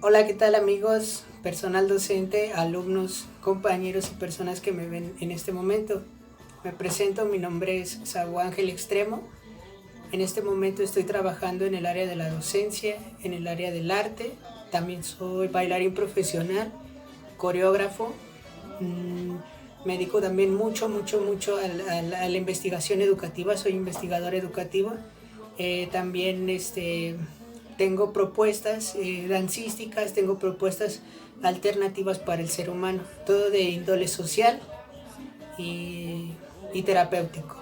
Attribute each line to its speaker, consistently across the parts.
Speaker 1: Hola, ¿qué tal amigos, personal docente, alumnos, compañeros y personas que me ven en este momento? Me presento, mi nombre es Saúl Ángel Extremo. En este momento estoy trabajando en el área de la docencia, en el área del arte. También soy bailarín profesional, coreógrafo. Me dedico también mucho a la investigación educativa, soy investigador educativo. También tengo propuestas dancísticas, tengo propuestas alternativas para el ser humano, todo de índole social y, y terapéutico.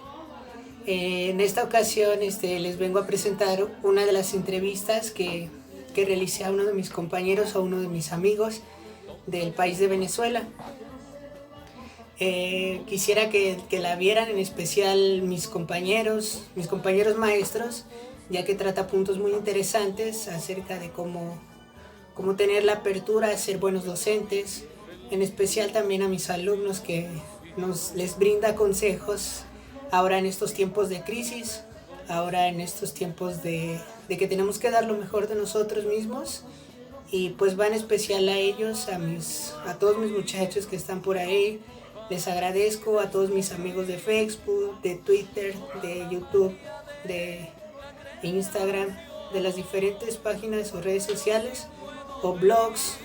Speaker 1: En esta ocasión les vengo a presentar una de las entrevistas que realicé a uno de mis compañeros, a uno de mis amigos del país de Venezuela. Quisiera que la vieran, en especial mis compañeros maestros, ya que trata puntos muy interesantes acerca de cómo tener la apertura a ser buenos docentes, en especial también a mis alumnos que les brinda consejos ahora en estos tiempos de crisis, ahora en estos tiempos de que tenemos que dar lo mejor de nosotros mismos. Y pues va en especial a ellos, a todos mis muchachos que están por ahí. Les agradezco a todos mis amigos de Facebook, de Twitter, de YouTube, de Instagram, de las diferentes páginas o redes sociales o blogs,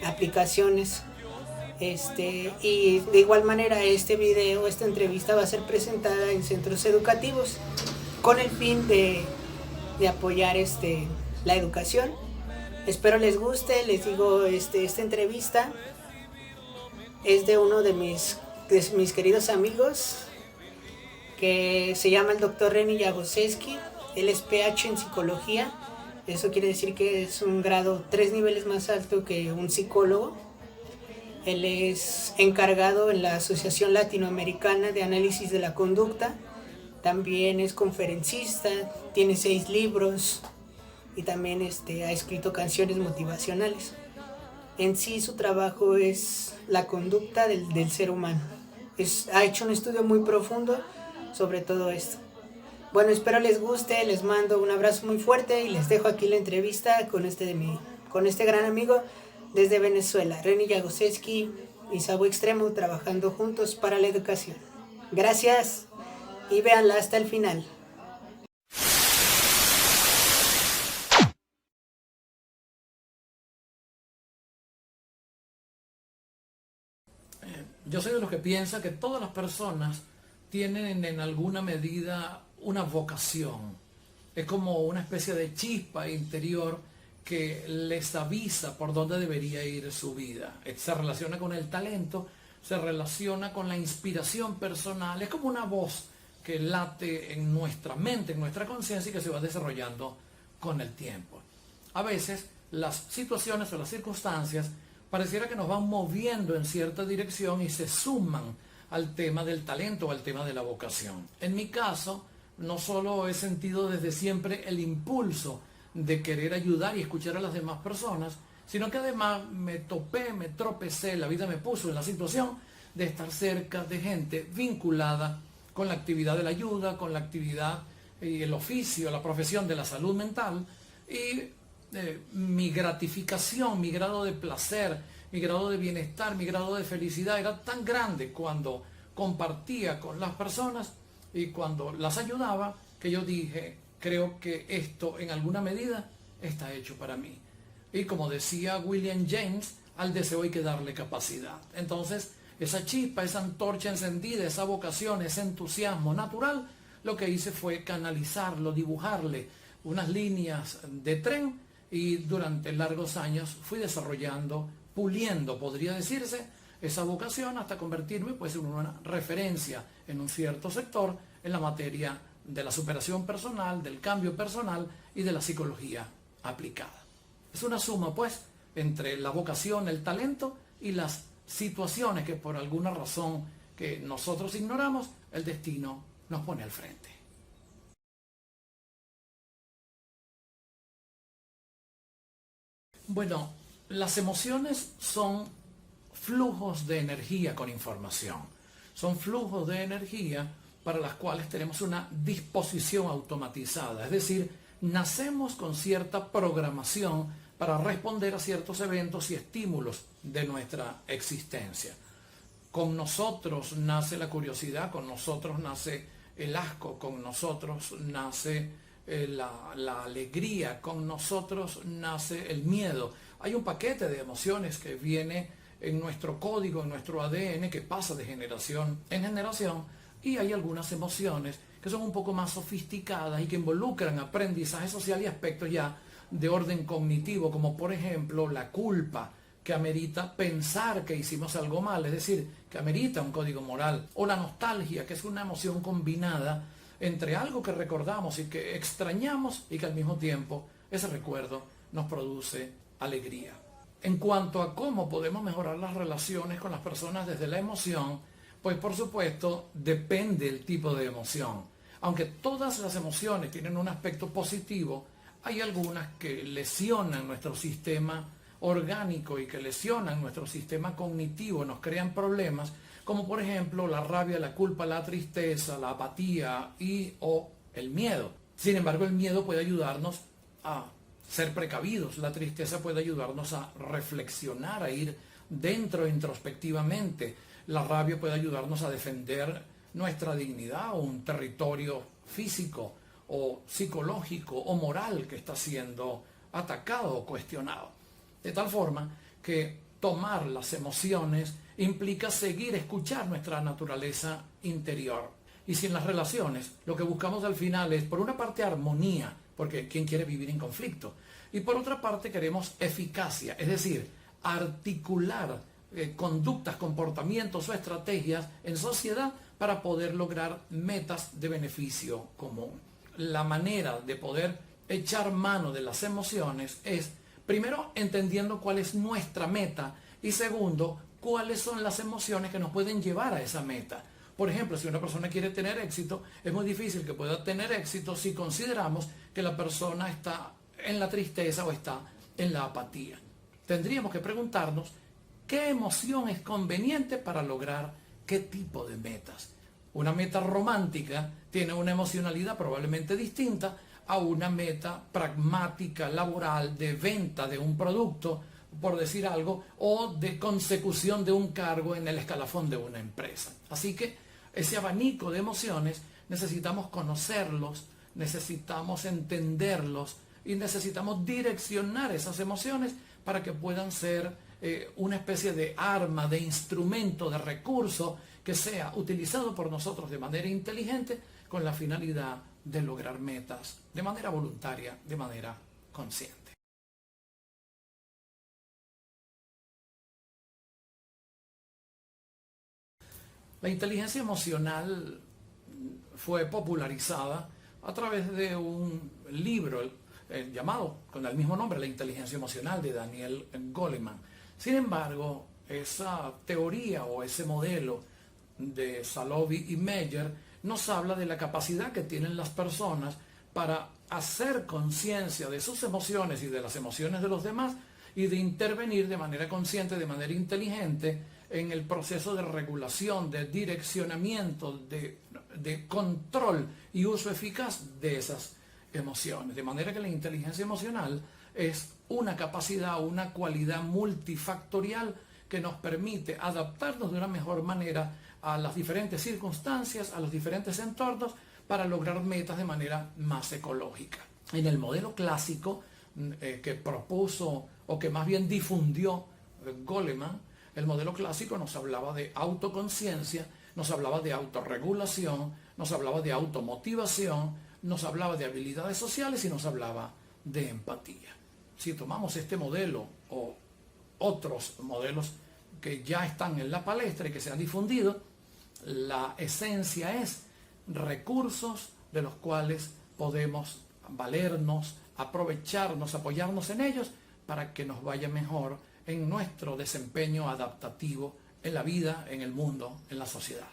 Speaker 1: aplicaciones. Y de igual manera esta entrevista va a ser presentada en centros educativos con el fin de apoyar la educación. Espero les guste. Les digo, esta entrevista es de uno de mis queridos amigos, que se llama el doctor Reni Jagoseski. Él es PH en psicología. Eso quiere decir que es un grado 3 niveles más alto que un psicólogo. Él es encargado en la Asociación Latinoamericana de Análisis de la Conducta. También es conferencista, tiene 6 libros y también ha escrito canciones motivacionales. En sí su trabajo es la conducta del ser humano. Ha hecho un estudio muy profundo sobre todo esto. Bueno, espero les guste, les mando un abrazo muy fuerte y les dejo aquí la entrevista con este gran amigo desde Venezuela, Reni Jagoseski y Saúl Extremo, trabajando juntos para la educación. Gracias y véanla hasta el final.
Speaker 2: Yo soy de los que piensa que todas las personas tienen en alguna medida una vocación. Es como una especie de chispa interior que les avisa por dónde debería ir su vida. Se relaciona con el talento, se relaciona con la inspiración personal. Es como una voz que late en nuestra mente, en nuestra conciencia y que se va desarrollando con el tiempo. A veces las situaciones o las circunstancias pareciera que nos van moviendo en cierta dirección y se suman al tema del talento o al tema de la vocación. En mi caso, no solo he sentido desde siempre el impulso de querer ayudar y escuchar a las demás personas, sino que además me tropecé, la vida me puso en la situación de estar cerca de gente vinculada con la actividad de la ayuda, con la actividad y el oficio, la profesión de la salud mental, y mi gratificación, mi grado de placer, mi grado de bienestar, mi grado de felicidad era tan grande cuando compartía con las personas y cuando las ayudaba, que yo dije, creo que esto en alguna medida está hecho para mí. Y como decía William James, al deseo hay que darle capacidad. Entonces, esa chispa, esa antorcha encendida, esa vocación, ese entusiasmo natural, lo que hice fue canalizarlo, dibujarle unas líneas de tren, y durante largos años fui desarrollando, puliendo, podría decirse, esa vocación hasta convertirme pues en una referencia en un cierto sector en la materia de la superación personal, del cambio personal y de la psicología aplicada. Es una suma pues entre la vocación, el talento y las situaciones que por alguna razón que nosotros ignoramos, el destino nos pone al frente. Bueno, las emociones son flujos de energía con información. Son flujos de energía para las cuales tenemos una disposición automatizada. Es decir, nacemos con cierta programación para responder a ciertos eventos y estímulos de nuestra existencia. Con nosotros nace la curiosidad, con nosotros nace el asco, con nosotros nace la alegría, con nosotros nace el miedo. Hay un paquete de emociones que viene en nuestro código, en nuestro ADN, que pasa de generación en generación, y hay algunas emociones que son un poco más sofisticadas y que involucran aprendizaje social y aspectos ya de orden cognitivo, como por ejemplo la culpa, que amerita pensar que hicimos algo mal, es decir, que amerita un código moral, o la nostalgia, que es una emoción combinada entre algo que recordamos y que extrañamos y que al mismo tiempo ese recuerdo nos produce alegría. En cuanto a cómo podemos mejorar las relaciones con las personas desde la emoción, pues por supuesto depende el tipo de emoción. Aunque todas las emociones tienen un aspecto positivo, hay algunas que lesionan nuestro sistema orgánico y que lesionan nuestro sistema cognitivo, nos crean problemas, como por ejemplo la rabia, la culpa, la tristeza, la apatía o el miedo. Sin embargo, el miedo puede ayudarnos a ser precavidos, la tristeza puede ayudarnos a reflexionar, a ir dentro introspectivamente, la rabia puede ayudarnos a defender nuestra dignidad o un territorio físico o psicológico o moral que está siendo atacado o cuestionado. De tal forma que tomar las emociones implica seguir, escuchar nuestra naturaleza interior. Y si en las relaciones lo que buscamos al final es, por una parte, armonía, porque ¿quién quiere vivir en conflicto? Y por otra parte queremos eficacia, es decir, articular conductas, comportamientos o estrategias en sociedad para poder lograr metas de beneficio común. La manera de poder echar mano de las emociones es, primero, entendiendo cuál es nuestra meta y segundo, cuáles son las emociones que nos pueden llevar a esa meta. Por ejemplo, si una persona quiere tener éxito, es muy difícil que pueda tener éxito si consideramos que la persona está en la tristeza o está en la apatía. Tendríamos que preguntarnos qué emoción es conveniente para lograr qué tipo de metas. Una meta romántica tiene una emocionalidad probablemente distinta a una meta pragmática, laboral, de venta de un producto, por decir algo, o de consecución de un cargo en el escalafón de una empresa. Así que ese abanico de emociones necesitamos conocerlos, necesitamos entenderlos y necesitamos direccionar esas emociones para que puedan ser una especie de arma, de instrumento, de recurso que sea utilizado por nosotros de manera inteligente con la finalidad de lograr metas de manera voluntaria, de manera consciente. La inteligencia emocional fue popularizada a través de un libro llamado con el mismo nombre, La inteligencia emocional, de Daniel Goleman. Sin embargo, esa teoría o ese modelo de Salovey y Meyer nos habla de la capacidad que tienen las personas para hacer conciencia de sus emociones y de las emociones de los demás y de intervenir de manera consciente, de manera inteligente en el proceso de regulación, de direccionamiento, de control y uso eficaz de esas emociones. De manera que la inteligencia emocional es una capacidad, una cualidad multifactorial que nos permite adaptarnos de una mejor manera a las diferentes circunstancias, a los diferentes entornos, para lograr metas de manera más ecológica. En el modelo clásico que propuso, o que más bien difundió Goleman, el modelo clásico nos hablaba de autoconciencia, nos hablaba de autorregulación, nos hablaba de automotivación, nos hablaba de habilidades sociales y nos hablaba de empatía. Si tomamos este modelo o otros modelos que ya están en la palestra y que se han difundido, la esencia es recursos de los cuales podemos valernos, aprovecharnos, apoyarnos en ellos para que nos vaya mejor en nuestro desempeño adaptativo en la vida, en el mundo, en la sociedad.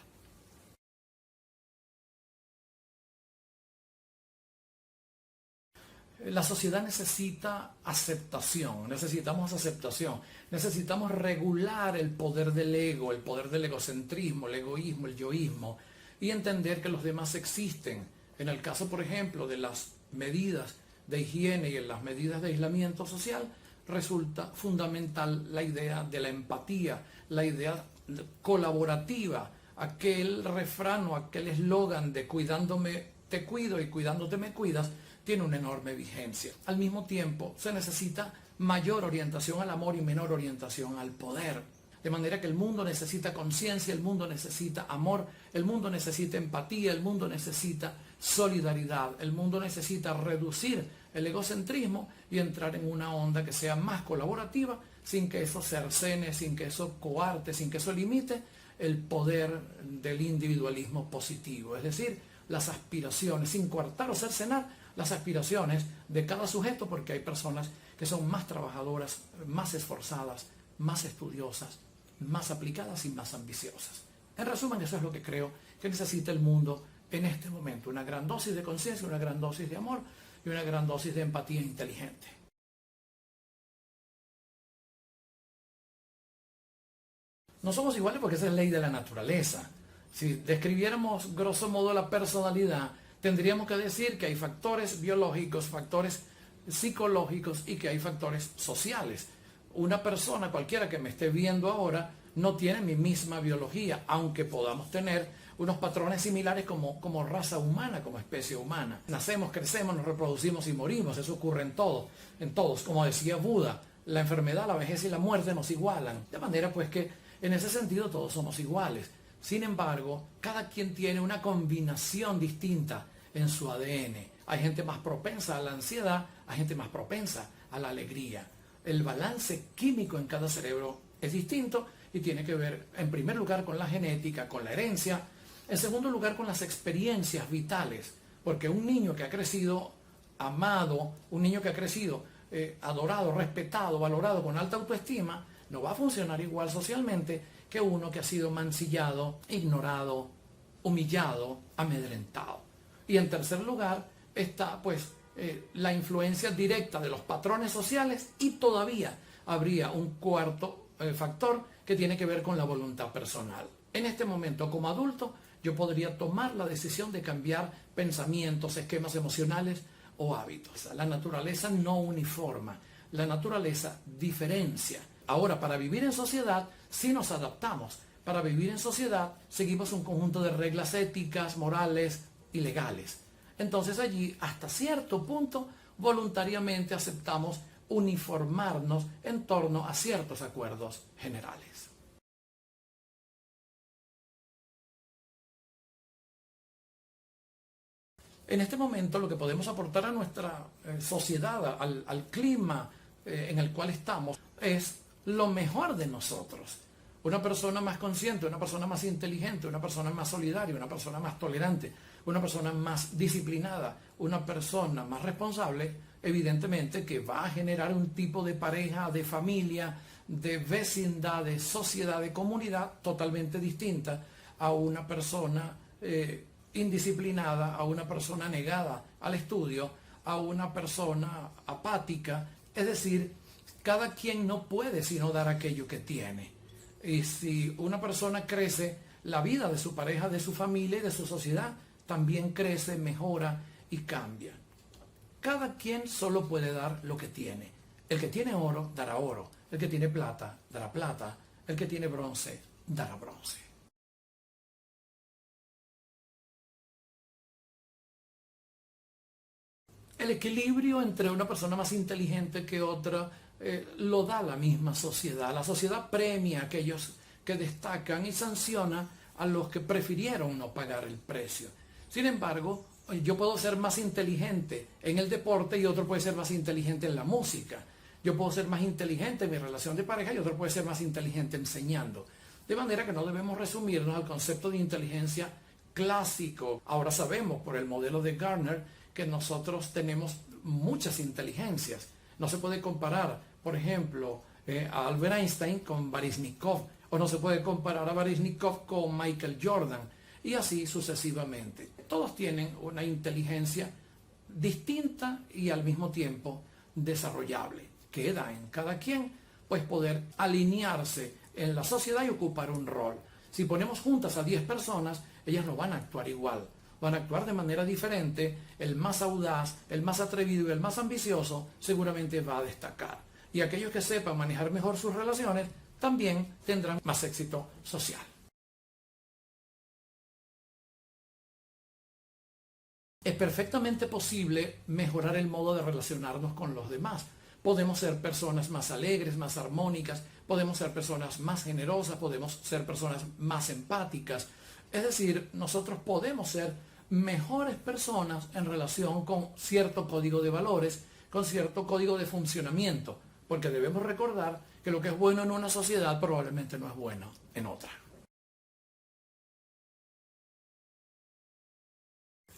Speaker 2: La sociedad necesita aceptación, necesitamos regular el poder del ego, el poder del egocentrismo, el egoísmo, el yoísmo, y entender que los demás existen. En el caso, por ejemplo, de las medidas de higiene y en las medidas de aislamiento social, resulta fundamental la idea de la empatía, la idea colaborativa, aquel refrán o aquel eslogan de cuidándome te cuido y cuidándote me cuidas, tiene una enorme vigencia. Al mismo tiempo, se necesita mayor orientación al amor y menor orientación al poder. De manera que el mundo necesita conciencia, el mundo necesita amor, el mundo necesita empatía, el mundo necesita solidaridad, el mundo necesita reducir el egocentrismo y entrar en una onda que sea más colaborativa, sin que eso cercene, sin que eso coarte, sin que eso limite el poder del individualismo positivo. Es decir, las aspiraciones, sin coartar o cercenar las aspiraciones de cada sujeto, porque hay personas que son más trabajadoras, más esforzadas, más estudiosas, más aplicadas y más ambiciosas. En resumen, eso es lo que creo que necesita el mundo en este momento. Una gran dosis de conciencia, una gran dosis de amor y una gran dosis de empatía inteligente. No somos iguales porque esa es la ley de la naturaleza. Si describiéramos grosso modo la personalidad, tendríamos que decir que hay factores biológicos, factores psicológicos y que hay factores sociales. Una persona, cualquiera que me esté viendo ahora, no tiene mi misma biología, aunque podamos tener unos patrones similares como raza humana, como especie humana. Nacemos, crecemos, nos reproducimos y morimos. Eso ocurre en todos. Como decía Buda, la enfermedad, la vejez y la muerte nos igualan. De manera pues que en ese sentido todos somos iguales. Sin embargo, cada quien tiene una combinación distinta en su ADN. Hay gente más propensa a la ansiedad, hay gente más propensa a la alegría. El balance químico en cada cerebro es distinto y tiene que ver, en primer lugar, con la genética, con la herencia, en segundo lugar, con las experiencias vitales, porque un niño que ha crecido amado, un niño que ha crecido adorado, respetado, valorado, con alta autoestima, no va a funcionar igual socialmente que uno que ha sido mancillado, ignorado, humillado, amedrentado. Y en tercer lugar está pues la influencia directa de los patrones sociales, y todavía habría un cuarto factor que tiene que ver con la voluntad personal. En este momento, como adulto, yo podría tomar la decisión de cambiar pensamientos, esquemas emocionales o hábitos. La naturaleza no uniforma, la naturaleza diferencia. Ahora, para vivir en sociedad, sí nos adaptamos. Para vivir en sociedad, seguimos un conjunto de reglas éticas, morales y legales. Entonces allí, hasta cierto punto, voluntariamente aceptamos uniformarnos en torno a ciertos acuerdos generales. En este momento, lo que podemos aportar a nuestra sociedad, al clima en el cual estamos, es lo mejor de nosotros. Una persona más consciente, una persona más inteligente, una persona más solidaria, una persona más tolerante, una persona más disciplinada, una persona más responsable, evidentemente que va a generar un tipo de pareja, de familia, de vecindad, de sociedad, de comunidad totalmente distinta a una persona indisciplinada, a una persona negada al estudio, a una persona apática. Es decir, cada quien no puede sino dar aquello que tiene. Y si una persona crece, la vida de su pareja, de su familia y de su sociedad también crece, mejora y cambia. Cada quien solo puede dar lo que tiene. El que tiene oro, dará oro. El que tiene plata, dará plata. El que tiene bronce, dará bronce. El equilibrio entre una persona más inteligente que otra lo da la misma sociedad. La sociedad premia a aquellos que destacan y sanciona a los que prefirieron no pagar el precio. Sin embargo, yo puedo ser más inteligente en el deporte y otro puede ser más inteligente en la música. Yo puedo ser más inteligente en mi relación de pareja y otro puede ser más inteligente enseñando. De manera que no debemos resumirnos al concepto de inteligencia clásico. Ahora sabemos por el modelo de Gardner que nosotros tenemos muchas inteligencias. No se puede comparar, por ejemplo, a Albert Einstein con Baryshnikov, o no se puede comparar a Baryshnikov con Michael Jordan, y así sucesivamente. Todos tienen una inteligencia distinta y al mismo tiempo desarrollable. Queda en cada quien pues poder alinearse en la sociedad y ocupar un rol. Si ponemos juntas a 10 personas, ellas no van a actuar igual. Van a actuar de manera diferente. El más audaz, el más atrevido y el más ambicioso seguramente va a destacar. Y aquellos que sepan manejar mejor sus relaciones también tendrán más éxito social. Es perfectamente posible mejorar el modo de relacionarnos con los demás. Podemos ser personas más alegres, más armónicas, podemos ser personas más generosas, podemos ser personas más empáticas. Es decir, nosotros podemos ser mejores personas en relación con cierto código de valores, con cierto código de funcionamiento, porque debemos recordar que lo que es bueno en una sociedad probablemente no es bueno en otra.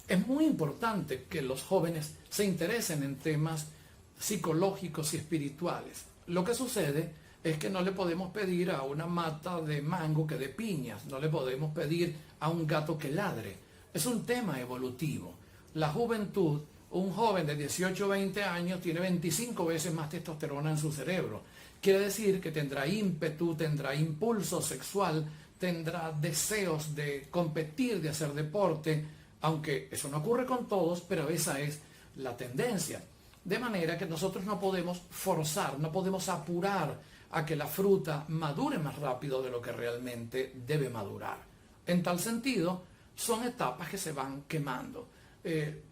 Speaker 2: Es muy importante que los jóvenes se interesen en temas psicológicos y espirituales. Lo que sucede es que no le podemos pedir a una mata de mango que dé piñas, no le podemos pedir a un gato que ladre. Es un tema evolutivo. La juventud, un joven de 18 o 20 años tiene 25 veces más testosterona en su cerebro. Quiere decir que tendrá ímpetu, tendrá impulso sexual, tendrá deseos de competir, de hacer deporte, aunque eso no ocurre con todos, pero esa es la tendencia. De manera que nosotros no podemos forzar, no podemos apurar a que la fruta madure más rápido de lo que realmente debe madurar. En tal sentido, son etapas que se van quemando.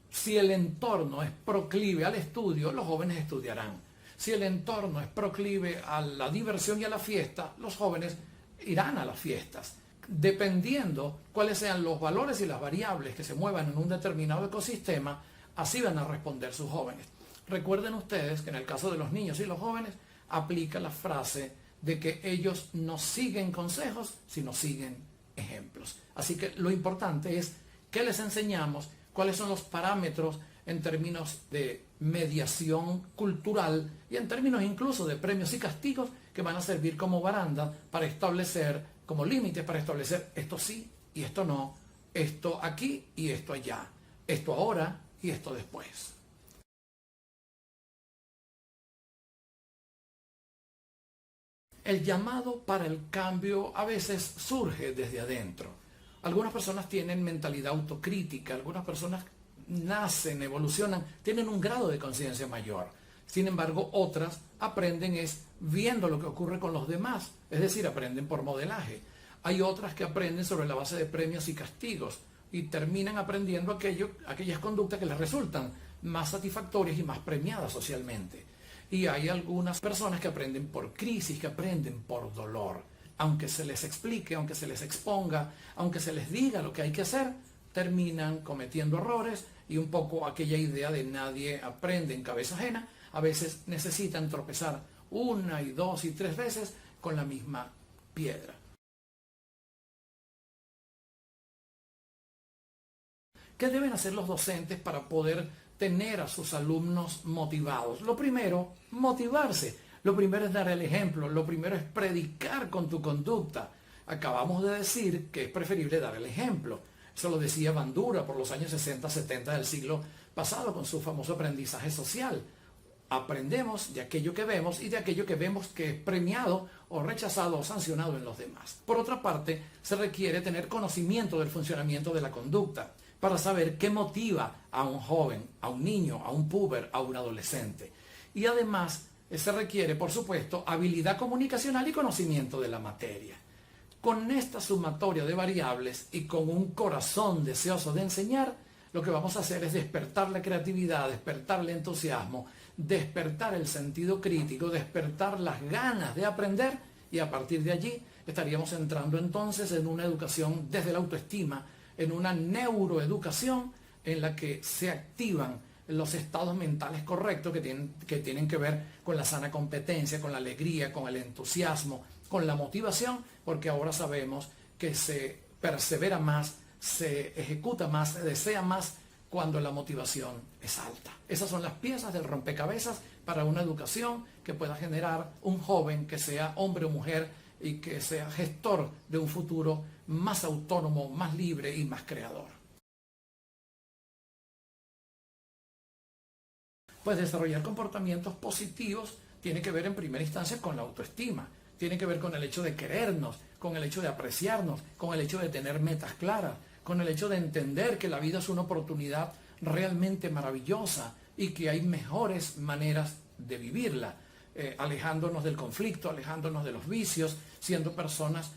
Speaker 2: Si el entorno es proclive al estudio, los jóvenes estudiarán. Si el entorno es proclive a la diversión y a la fiesta, los jóvenes irán a las fiestas. Dependiendo cuáles sean los valores y las variables que se muevan en un determinado ecosistema, así van a responder sus jóvenes. Recuerden ustedes que en el caso de los niños y los jóvenes aplica la frase de que ellos no siguen consejos, sino siguen ejemplos. Así que lo importante es qué les enseñamos, cuáles son los parámetros en términos de mediación cultural y en términos incluso de premios y castigos que van a servir como baranda para establecer, como límites para establecer esto sí y esto no, esto aquí y esto allá, esto ahora y esto después. El llamado para el cambio a veces surge desde adentro. Algunas personas tienen mentalidad autocrítica, algunas personas nacen, evolucionan, tienen un grado de conciencia mayor. Sin embargo, otras aprenden es viendo lo que ocurre con los demás, es decir, aprenden por modelaje. Hay otras que aprenden sobre la base de premios y castigos y terminan aprendiendo aquellas conductas que les resultan más satisfactorias y más premiadas socialmente. Y hay algunas personas que aprenden por crisis, que aprenden por dolor. Aunque se les explique, aunque se les exponga, aunque se les diga lo que hay que hacer, terminan cometiendo errores y un poco aquella idea de nadie aprende en cabeza ajena, a veces necesitan tropezar 1 y 2 y 3 veces con la misma piedra. ¿Qué deben hacer los docentes para poder tener a sus alumnos motivados? Lo primero, motivarse. Lo primero es dar el ejemplo. Lo primero es predicar con tu conducta. Acabamos de decir que es preferible dar el ejemplo. Eso lo decía Bandura por los años 60-70 del siglo pasado con su famoso aprendizaje social. Aprendemos de aquello que vemos y de aquello que vemos que es premiado o rechazado o sancionado en los demás. Por otra parte, se requiere tener conocimiento del funcionamiento de la conducta para saber qué motiva a un joven, a un niño, a un puber, a un adolescente. Y además se requiere, por supuesto, habilidad comunicacional y conocimiento de la materia. Con esta sumatoria de variables y con un corazón deseoso de enseñar, lo que vamos a hacer es despertar la creatividad, despertar el entusiasmo, despertar el sentido crítico, despertar las ganas de aprender y a partir de allí estaríamos entrando entonces en una educación desde la autoestima, en una neuroeducación en la que se activan los estados mentales correctos que tienen que ver con la sana competencia, con la alegría, con el entusiasmo, con la motivación, porque ahora sabemos que se persevera más, se ejecuta más, se desea más cuando la motivación es alta. Esas son las piezas del rompecabezas para una educación que pueda generar un joven que sea hombre o mujer y que sea gestor de un futuro más autónomo, más libre y más creador. Pues desarrollar comportamientos positivos tiene que ver en primera instancia con la autoestima, tiene que ver con el hecho de querernos, con el hecho de apreciarnos, con el hecho de tener metas claras, con el hecho de entender que la vida es una oportunidad realmente maravillosa y que hay mejores maneras de vivirla. alejándonos del conflicto, alejándonos de los vicios, siendo personas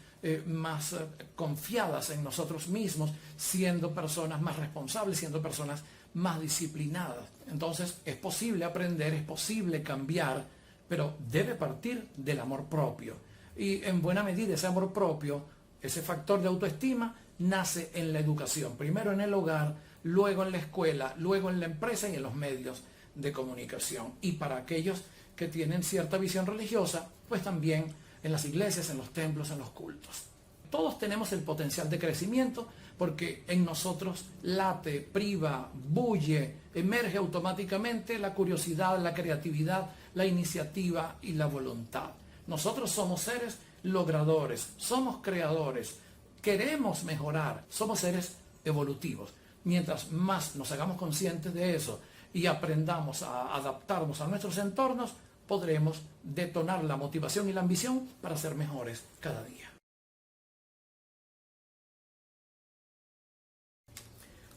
Speaker 2: más confiadas en nosotros mismos, siendo personas más responsables, siendo personas más disciplinadas. Entonces es posible aprender, es posible cambiar, pero debe partir del amor propio. Y en buena medida ese amor propio, ese factor de autoestima, nace en la educación. Primero en el hogar, luego en la escuela, luego en la empresa y en los medios de comunicación. Y para aquellos que tienen cierta visión religiosa, pues también en las iglesias, en los templos, en los cultos. Todos tenemos el potencial de crecimiento porque en nosotros late, priva, bulle, emerge automáticamente la curiosidad, la creatividad, la iniciativa y la voluntad. Nosotros somos seres logradores, somos creadores, queremos mejorar, somos seres evolutivos. Mientras más nos hagamos conscientes de eso y aprendamos a adaptarnos a nuestros entornos, podremos detonar la motivación y la ambición para ser mejores cada día.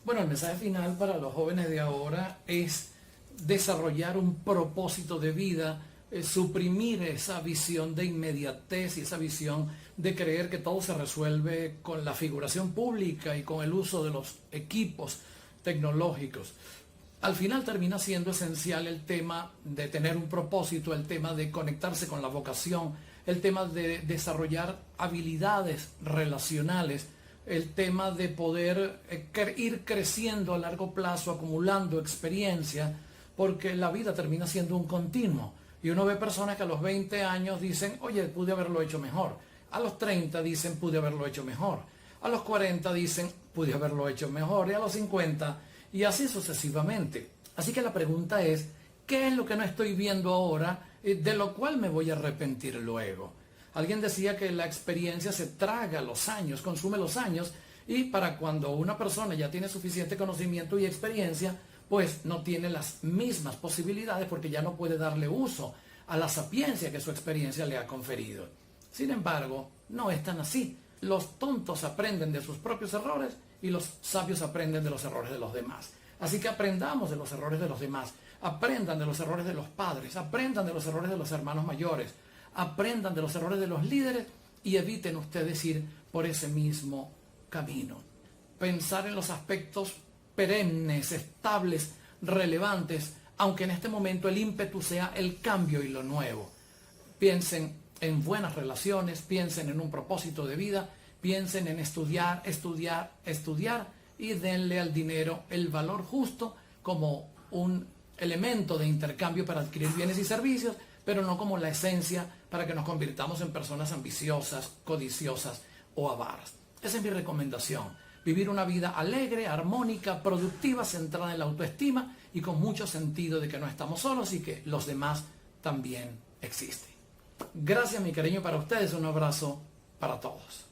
Speaker 2: Bueno, el mensaje final para los jóvenes de ahora es desarrollar un propósito de vida, suprimir esa visión de inmediatez y esa visión de creer que todo se resuelve con la figuración pública y con el uso de los equipos tecnológicos. Al final termina siendo esencial el tema de tener un propósito, el tema de conectarse con la vocación, el tema de desarrollar habilidades relacionales, el tema de poder ir creciendo a largo plazo, acumulando experiencia, porque la vida termina siendo un continuo. Y uno ve personas que a los 20 años dicen, oye, pude haberlo hecho mejor. A los 30 dicen, pude haberlo hecho mejor. A los 40 dicen, pude haberlo hecho mejor. Y a los 50, y así sucesivamente. Así que la pregunta es, ¿qué es lo que no estoy viendo ahora, de lo cual me voy a arrepentir luego? Alguien decía que la experiencia se traga los años, consume los años, y para cuando una persona ya tiene suficiente conocimiento y experiencia, pues no tiene las mismas posibilidades porque ya no puede darle uso a la sapiencia que su experiencia le ha conferido. Sin embargo, no es tan así. Los tontos aprenden de sus propios errores y los sabios aprenden de los errores de los demás. Así que aprendamos de los errores de los demás, aprendan de los errores de los padres, aprendan de los errores de los hermanos mayores, aprendan de los errores de los líderes y eviten ustedes ir por ese mismo camino. Pensar en los aspectos perennes, estables, relevantes, aunque en este momento el ímpetu sea el cambio y lo nuevo. Piensen en buenas relaciones, piensen en un propósito de vida, piensen en estudiar, estudiar, estudiar y denle al dinero el valor justo como un elemento de intercambio para adquirir bienes y servicios, pero no como la esencia para que nos convirtamos en personas ambiciosas, codiciosas o avaras. Esa es mi recomendación. Vivir una vida alegre, armónica, productiva, centrada en la autoestima y con mucho sentido de que no estamos solos y que los demás también existen. Gracias, mi cariño, para ustedes. Un abrazo para todos.